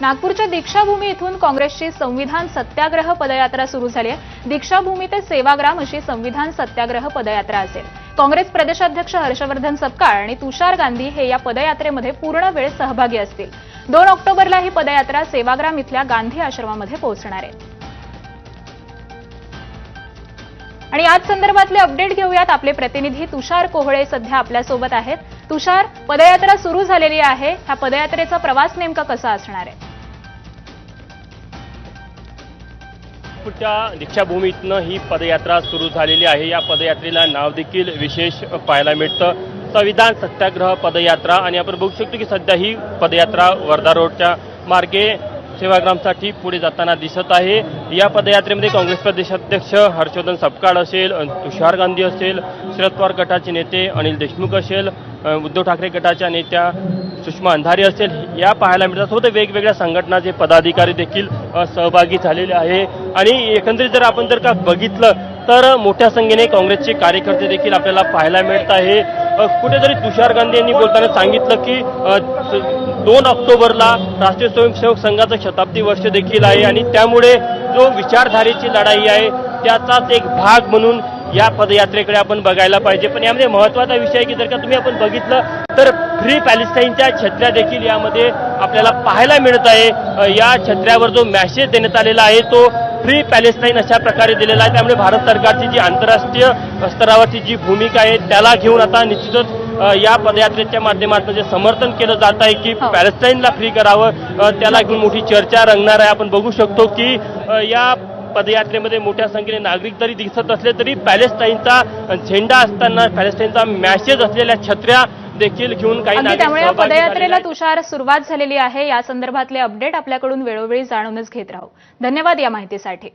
नागपूरच्या दीक्षाभूमी इथून काँग्रेसची संविधान सत्याग्रह पदयात्रा सुरू झाली आहे। दीक्षाभूमी ते सेवाग्राम अशी संविधान सत्याग्रह पदयात्रा असेल। काँग्रेस प्रदेशाध्यक्ष हर्षवर्धन सपकाळ आणि तुषार गांधी हे या पदयात्रेमध्ये पूर्ण वेळ सहभागी असतील। 2 ऑक्टोबरला ही पदयात्रा सेवाग्राम इथल्या गांधी आश्रमामध्ये पोहोचणार आहे। आणि आज संदर्भातले अपडेट घेऊयात। आपले प्रतिनिधी तुषार कोहळे सध्या आपल्यासोबत आहेत। तुषार, पदयात्रा सुरू झालेली आहे, ह्या पदयात्रेचा प्रवास नेमका कसा असणार आहे? नागपूरच्या दीक्षाभूमीतनं ही पदयात्रा सुरू झालेली आहे। या पदयात्रेला नाव देखील विशेष पाहायला मिळतं, संविधान सत्याग्रह पदयात्रा। आणि आपण बघू शकतो की सध्या ही पदयात्रा वर्धा रोडच्या मार्गे सेवाग्रामसाठी पुढे जाताना दिसत आहे। या पदयात्रेमध्ये काँग्रेस प्रदेशाध्यक्ष हर्षवर्धन सपकाळ असेल, तुषार गांधी असेल, शरद पवार गटाचे नेते अनिल देशमुख असेल, उद्धव ठाकरे गटाच्या नेत्या सुषमा अंधारे असेल, या पाहायला मिळतात। सोबत वेगवेगळ्या संघटनाचे पदाधिकारी देखील सहभागी झालेले आहे। आणि एकंदरीत जर आपण का बघितलं तर मोठ्या संख्येने काँग्रेसचे कार्यकर्ते देखील आपल्याला पाहायला मिळत आहे। कुठेतरी तुषार गांधी यांनी बोलताना सांगितलं की 2 ऑक्टोबरला राष्ट्रीय स्वयंसेवक संघाचं शताब्दी वर्ष देखील आहे आणि त्यामुळे जो विचारधारेची लढाई आहे त्याचाच एक भाग म्हणून या पदयात्रेकडे आपण बघायला पाहिजे। पण यामध्ये महत्त्वाचा विषय आहे की जर का तुम्ही आपण बघितलं तर फ्री पॅलेस्टाईनच्या छत्र्या देखील यामध्ये आपल्याला पाहायला मिळत आहे। या छत्र्यावर जो मॅसेज देण्यात आलेला आहे तो फ्री पॅलेस्टाईन अशा प्रकारे दिलेला आहे। त्यामुळे भारत सरकारची जी आंतरराष्ट्रीय स्तरावरची जी भूमिका आहे त्याला घेऊन आता निश्चितच या पदयात्रेच्या माध्यमातून जे समर्थन केलं जात आहे की पॅलेस्टाईनला फ्री करावं, त्याला घेऊन मोठी चर्चा रंगणार आहे। आपण बघू शकतो की या पदयात्रेमध्ये मोठ्या संख्येने नागरिक जरी दिसत असले तरी पॅलेस्टाईनचा झेंडा असताना पॅलेस्टाईनचा मॅसेज असलेल्या छत्र्या देखील घेऊन काही नागरिक त्यामुळे या पदयात्रेला तुषार सुरुवात झालेली आहे। या संदर्भातले अपडेट आपल्याकडून वेळोवेळी जाणूनच घेत राहू। धन्यवाद या माहितीसाठी।